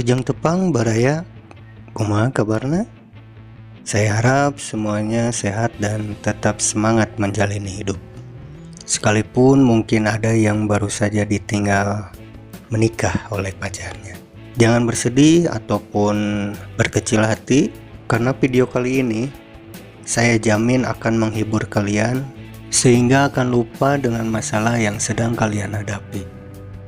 Wilujeng tepang baraya, kumaha kabarna? Saya harap semuanya sehat dan tetap semangat menjalani hidup. Sekalipun mungkin ada yang baru saja ditinggal menikah oleh pacarnya. Jangan bersedih ataupun berkecil hati, karena video kali ini saya jamin akan menghibur kalian sehingga akan lupa dengan masalah yang sedang kalian hadapi.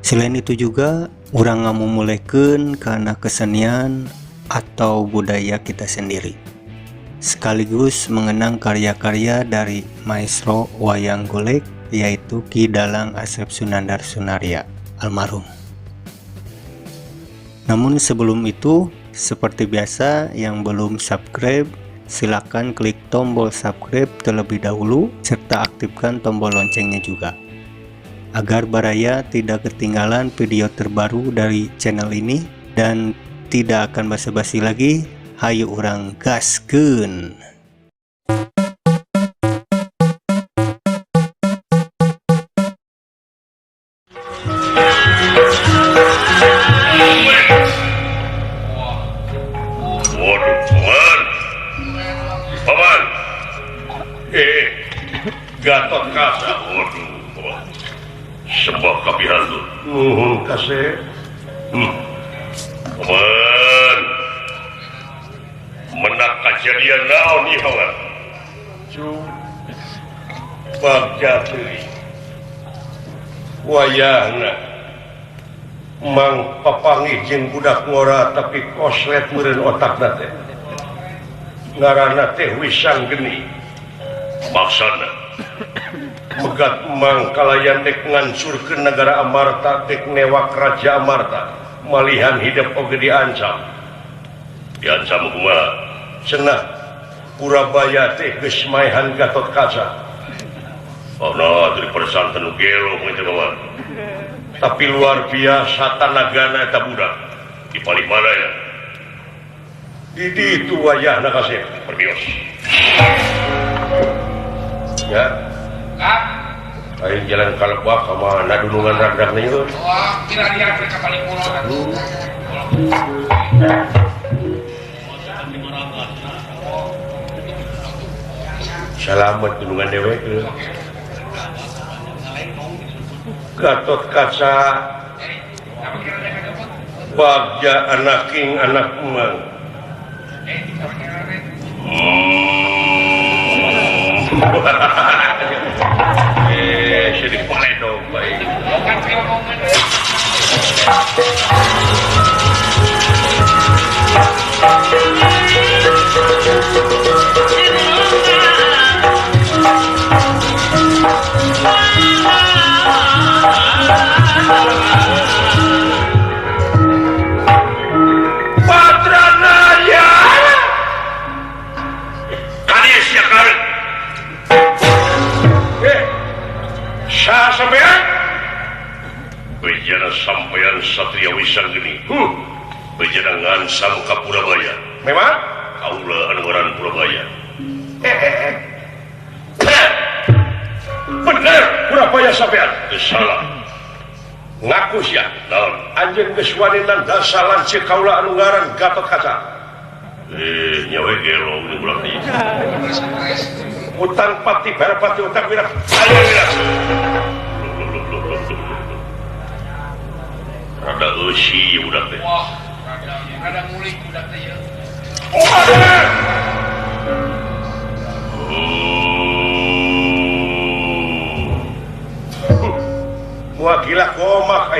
Selain itu juga, urang ngamumulikeun karena kesenian atau budaya kita sendiri, sekaligus mengenang karya-karya dari maestro wayang golek, yaitu Ki Dalang Asep Sunandar Sunaria almarhum. Namun sebelum itu, seperti biasa, yang belum subscribe silakan klik tombol subscribe terlebih dahulu serta aktifkan tombol loncengnya juga, agar baraya tidak ketinggalan video terbaru dari channel ini. Dan tidak akan basa-basi lagi, hayu urang gaskeun. Waduh, Paman. Gatot Kaca. Waduh, Paman. Sembah kapihan tuh. Kasih. Paman. Menak kejadian naon ieu, Paman? Bagja teuing. Wayahna mang papanggih jeung budak ngora tapi koslet meureun otakna teh. Ngaranna teh Wisang Geni. Maksana Megat mang kalayan dek ngansurkeun negara Amarta, dek newak Raja Amarta, malihan hidup oge diancam. diancam kumaha? Cenah Purabaya teh geus maehan Gatot Kaca. Ana dari persanten nu gelo meureun Paman. Tapi luar biasa tanagana eta budak. Di paling mana ya? Di ditu wayahna kasih. Perbios. Ya. Ayo jalan kalebak sama nadunungan ragdagna ieu. Wah, kira dia mereka paling pulau. Selamat dunungan dewek. Gatot Kaca bagja anak king anak emang. Sedih pale dong, baik. Patranaya Kades ya karek. sah sampean? Bejana sampeyan Satria Wisang Geni. Bejana ngansam ka Purabaya. Memang? Kaula anu ngaran Purabaya. Bener Purabaya sampean? Teu salah. Ngaku sia. Naon? Anjeun geus wani dasalan si kaula anu ngaran Gatot Kaca. Nyawa gelo nu bulan ieu. Utang pati barapati utang wirah. Ayo wirah. Rada eusi budak teh. Wah, ada ngulik udah teh ya. Wah gila komak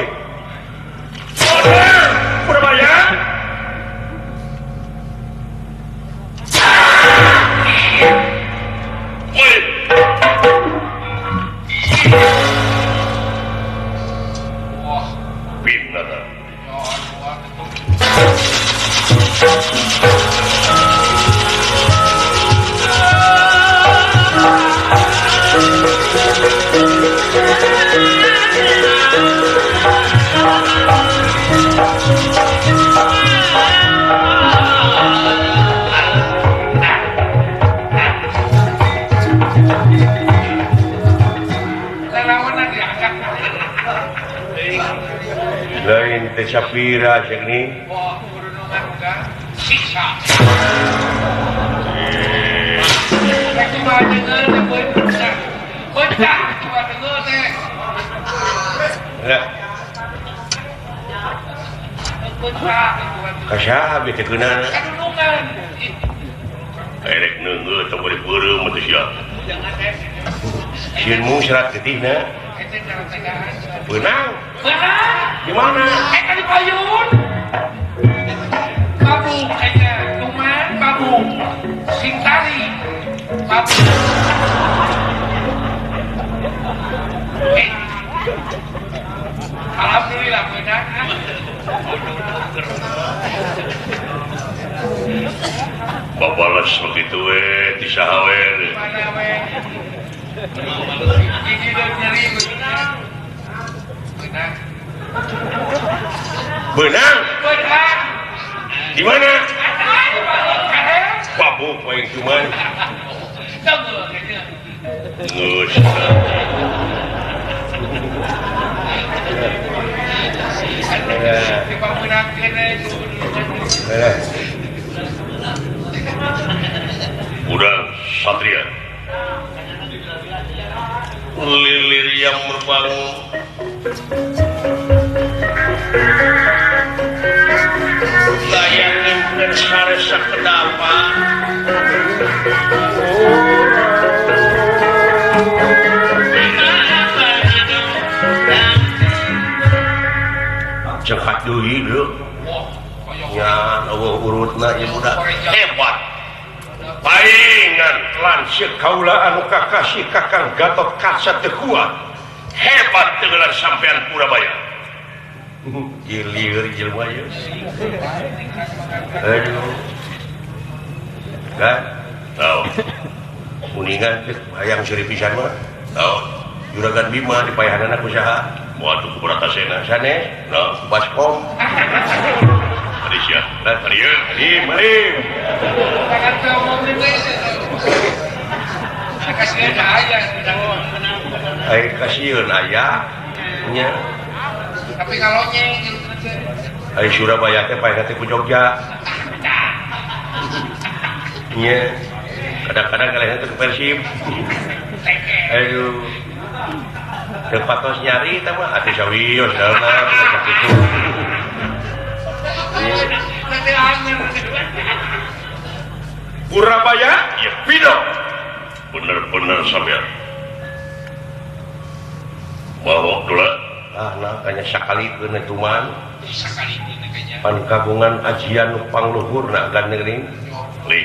Purabaya. Woi. Wah, Pinata. Lain teh sapira jeung ni. wah, bisa. Cuma denger teh beunca. Beunca cuma denger teh. Ya, Beunca. kasaha bete keunana. Kadunungan. Erek neungeut teu bari beureum teh sia. Jangan teh. Sieun mung serat getihna. Itu cara tegaan. Beunang. Benar. Di mana? Di payun. Babung kayaknya. Cuman babung. Singtari. Babung. Alhamdulillah benar. Babalas begitu di saha we. Mana we? Gigi dan nyeri benar. Benar. Beunang. Benar. Di mana? Ada. Babuk poe cuman. Tunggu kayaknya. Geus. Di bangunan kene. Urang Satria. Lilir yang merbangun. Layangin dan saresa kedapa. Cepat deui lho. Wah, koyok. Ya, eueuh urutna ieu budak hebat. Paingan lanceuk kaula anu kakasih Kakang Gatot Kaca teu kuat. Hebat dengan sampean Purabaya. Ieu lieur jelema ieu. Aduh. Kan, Tahu. kuningan teh hayang seuri pisan mah. Tahu. Juragan Bima dipayahanana ku saha? Waduh kubaratasena. Sanes? Nah, Baskom. tadi sia. Tadi ye. Mari. Jangan kau mau beli. Kasih aja. Ai kasieun aya nya. Tapi kalau nyeng Ai Surabaya teh paeh teh ku Jogja. Nya. Kadang-kadang kalehna teh ku Persib. Aduh. Teu patos nyari eta mah atuh sawios dalna sakitu. nanti angin. Purabaya? Ya, Pino. Bener-bener sampean. Mabok dulu. Ah, nah kanya sakalikeun eta man. Sekali ini kayaknya. Pan kagungan ajian nu pangluhurna gandering. Li.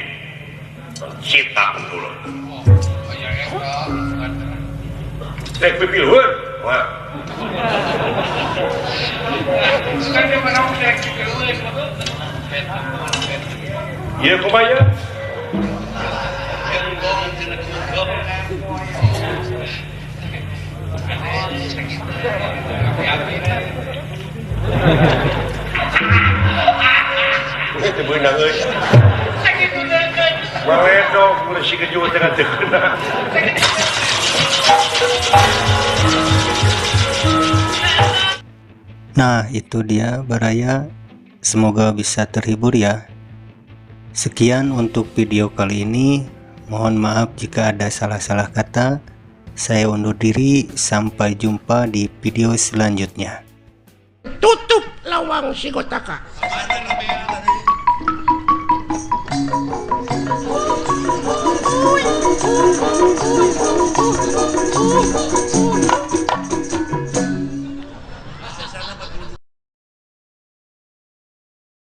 Citak dulu. Oh ya eta. Rek pipilhun. Wah, Sekarang dia mana udah keluar. ieu kumaha? Itu beunang euy. Waledog mulai si kejuan dengan teu kena. Nah, itu dia Baraya. Semoga bisa terhibur ya. Sekian untuk video kali ini. Mohon maaf jika ada salah-salah kata. Saya undur diri. Sampai jumpa di video selanjutnya. Tutup lawang si Gotaka. Uy.